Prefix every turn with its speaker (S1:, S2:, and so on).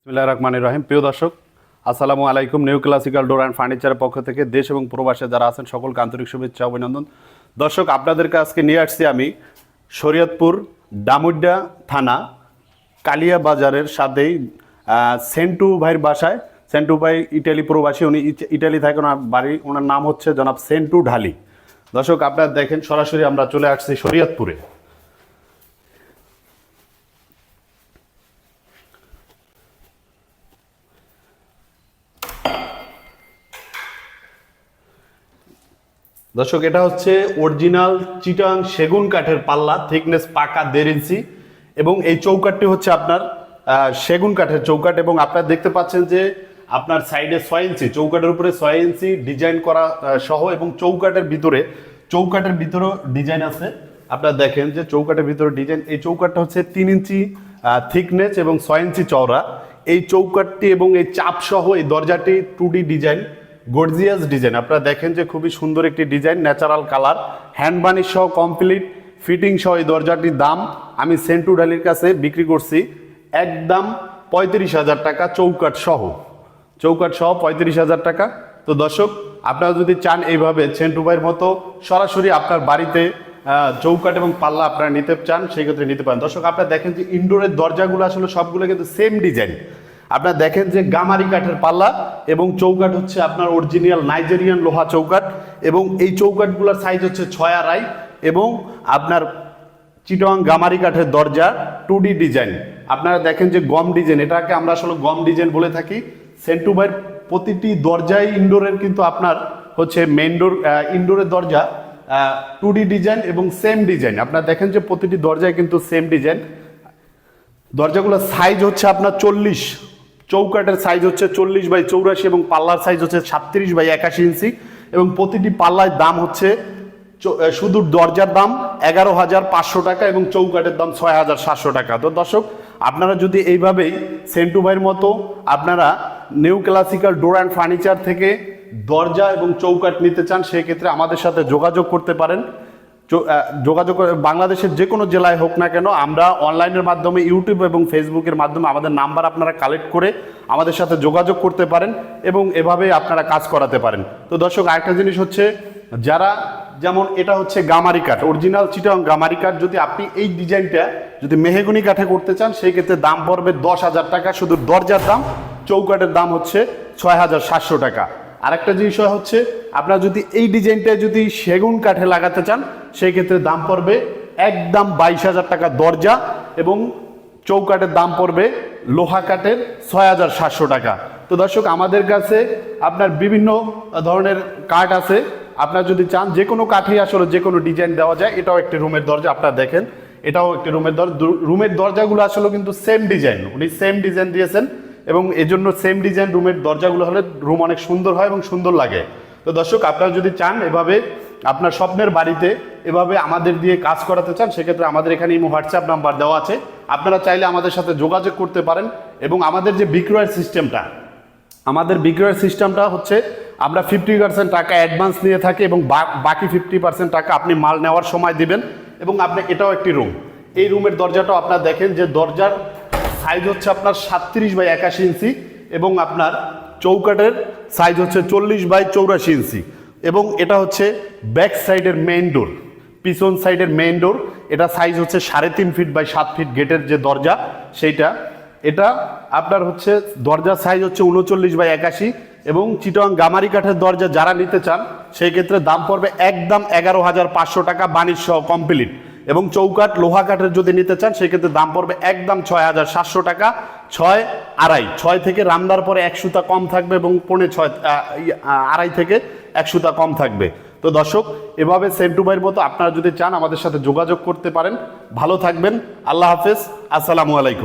S1: বিসমিল্লাহির রহমানির রহিম। প্রিয় দর্শক, আসসালামু আলাইকুম। নিউ ক্লাসিক্যাল ডোর অ্যান্ড ফার্নিচারের পক্ষ থেকে দেশ এবং প্রবাসে যারা আছেন সকলকে আন্তরিক শুভেচ্ছা অভিনন্দন। দর্শক, আপনাদেরকে আজকে নিয়ে আসছি আমি শরীয়তপুর ডামুড্ডা থানা কালিয়া বাজারের সাথেই সেন্টু ভাইয়ের বাসায়। সেন্টু ভাই ইটালি প্রবাসী, উনি ইটালি থাকে, ওনার বাড়ি, ওনার নাম হচ্ছে জনাব সেন্টু ঢালি। দর্শক, আপনারা দেখেন সরাসরি আমরা চলে আসছি শরীয়তপুরে। দর্শক, এটা হচ্ছে অরিজিনাল চিটাং সেগুন কাঠের পাল্লা, থিকনেস পাকা 1.5 ইঞ্চি, এবং এই চৌকাঠটি হচ্ছে আপনার সেগুন কাঠের চৌকাঠ। এবং আপনারা দেখতে পাচ্ছেন যে আপনার সাইডে 6 ইঞ্চি, চৌকাঠের উপরে 6 ইঞ্চি ডিজাইন করা সহ, এবং চৌকাঠের ভিতরেও ডিজাইন আছে। আপনারা দেখেন যে চৌকাঠের ভিতরে ডিজাইন। এই চৌকাঠটা হচ্ছে 3 ইঞ্চি থিকনেস এবং 6 ইঞ্চি চওড়া। এই চৌকাঠটি এবং এই চাপ সহ এই দরজাটি 2D ডিজাইন, গর্জিয়াস ডিজাইন। আপনারা দেখেন যে খুবই সুন্দর একটি design, natural colour, hand varnish সহ কমপ্লিট ফিটিং সহ এই দরজাটির দাম আমি সেন্টু ঢালির কাছে বিক্রি করছি একদম 35,000 টাকা, চৌকাঠ সহ 35,000 টাকা। তো দর্শক, আপনারা যদি চান এইভাবে সেন্টু ভাইয়ের মতো সরাসরি আপনার বাড়িতে চৌকাঠ এবং পাল্লা আপনারা নিতে চান, সেই ক্ষেত্রে নিতে পারেন। দর্শক, আপনারা দেখেন যে ইনডোরের দরজাগুলো আসলে সবগুলো কিন্তু সেম ডিজাইন। আপনারা দেখেন যে গামারি কাঠের পাল্লা এবং চৌকাঠ হচ্ছে আপনার অরিজিনাল নাইজেরিয়ান লোহা চৌকাঠ, এবং এই চৌকাঠগুলোর সাইজ হচ্ছে 6.5, এবং আপনার চিটাং গামারি কাঠের দরজা 2D ডিজাইন। আপনারা দেখেন যে গম ডিজাইন, এটাকে আমরা আসলে গম ডিজাইন বলে থাকি। সেন্টু ভাইয়ের প্রতিটি দরজায় ইনডোরের কিন্তু আপনার হচ্ছে ইনডোরের দরজা 2D ডিজাইন এবং সেম ডিজাইন। আপনারা দেখেন যে প্রতিটি দরজায় কিন্তু সেম ডিজাইন। দরজাগুলোর সাইজ হচ্ছে আপনার 40, চৌকাঠের সাইজ হচ্ছে 40x84, এবং পাল্লার সাইজ হচ্ছে 36x81 ইঞ্চি, এবং প্রতিটি পাল্লার দাম হচ্ছে শুধু দরজার দাম 11,500 টাকা এবং চৌকাঠের দাম 6,700 টাকা। তো দর্শক, আপনারা যদি এইভাবেই সেন্টু ভাইয়ের মতো আপনারা new classical door and furniture থেকে দরজা এবং চৌকাঠ নিতে চান, সেক্ষেত্রে আমাদের সাথে যোগাযোগ করতে পারেন। বাংলাদেশের যে কোনো জেলায় হোক না কেন, আমরা অনলাইনের মাধ্যমে ইউটিউব এবং ফেসবুকের মাধ্যমে আমাদের নাম্বার আপনারা কালেক্ট করে আমাদের সাথে যোগাযোগ করতে পারেন এবং এভাবে আপনারা কাজ করাতে পারেন। তো দর্শক, আরেকটা জিনিস হচ্ছে, যারা যেমন এটা হচ্ছে গামারি কাঠ, অরিজিনাল চিটাং গামারি কাঠ, যদি আপনি এই ডিজাইনটা যদি মেহগনি কাঠে করতে চান, সেই ক্ষেত্রে দাম পড়বে 10,000 টাকা শুধু দরজার দাম। চৌকাঠের দাম হচ্ছে 6,700 টাকা। আরেকটা জিনিস হচ্ছে, আপনারা যদি এই ডিজাইনটা যদি সেগুন কাঠে লাগাতে চান, সেই ক্ষেত্রে দাম পড়বে একদম 22,000 টাকা দরজা, এবং চৌকাঠের দাম পড়বে লোহা কাঠের 6,700 টাকা। তো দর্শক, আমাদের কাছে আপনার বিভিন্ন ধরনের কাঠ আছে। আপনারা যদি চান যে কোনো কাঠেই আসলে যে কোনো ডিজাইন দেওয়া যায়। এটাও একটি রুমের দরজা, আপনারা দেখেন এটাও একটি রুমের দরজা। রুমের দরজাগুলো আসলে কিন্তু সেম ডিজাইন, উনি সেম ডিজাইন দিয়েছেন, এবং এজন্য সেম ডিজাইন রুমের দরজাগুলো হলে রুম অনেক সুন্দর হয় এবং সুন্দর লাগে। তো দর্শক, আপনারা যদি চান এভাবে আপনার স্বপ্নের বাড়িতে এভাবে আমাদের দিয়ে কাজ করাতে চান, সেক্ষেত্রে আমাদের এখানে ইমো হোয়াটসঅ্যাপ নাম্বার দেওয়া আছে, আপনারা চাইলে আমাদের সাথে যোগাযোগ করতে পারেন। এবং আমাদের যে বিক্রয়ের সিস্টেমটা হচ্ছে, আমরা 50% টাকা অ্যাডভান্স নিয়ে থাকি, এবং বাকি 50% টাকা আপনি মাল নেওয়ার সময় দিবেন। এবং আপনি এটাও একটি রুম, এই রুমের দরজাটাও আপনারা দেখেন যে দরজার সাইজ হচ্ছে আপনার 37x81 ইঞ্চি, এবং আপনার চৌকাঠের সাইজ হচ্ছে 40x84 ইঞ্চি, এবং এটা হচ্ছে ব্যাক সাইডের মেইন ডোর, পিছন সাইডের মেইন ডোর। এটা সাইজ হচ্ছে 3.5 ফিট বাই 7 ফিট গেটের যে দরজা সেইটা। এটা আপনার হচ্ছে দরজার সাইজ হচ্ছে 39x81, এবং চিটাং গামারি কাঠের দরজা যারা নিতে চান, সেই ক্ষেত্রে দাম পড়বে একদম 11,500 টাকা বানিশ সহ কমপ্লিট। এবং চৌকাঠ লোহা কাঠের যদি নিতে চান, সেক্ষেত্রে দাম পড়বে একদম 6,700 টাকা, 6.5 থেকে রামদার পরে 1 সুতা কম থাকবে, এবং 6.5 থেকে 1 সুতা কম থাকবে। তো দর্শক, এভাবে সেন্টু ভাইয়ের মতো আপনারা যদি চান আমাদের সাথে যোগাযোগ করতে পারেন। ভালো থাকবেন, আল্লাহ হাফেজ, আসসালামু আলাইকুম।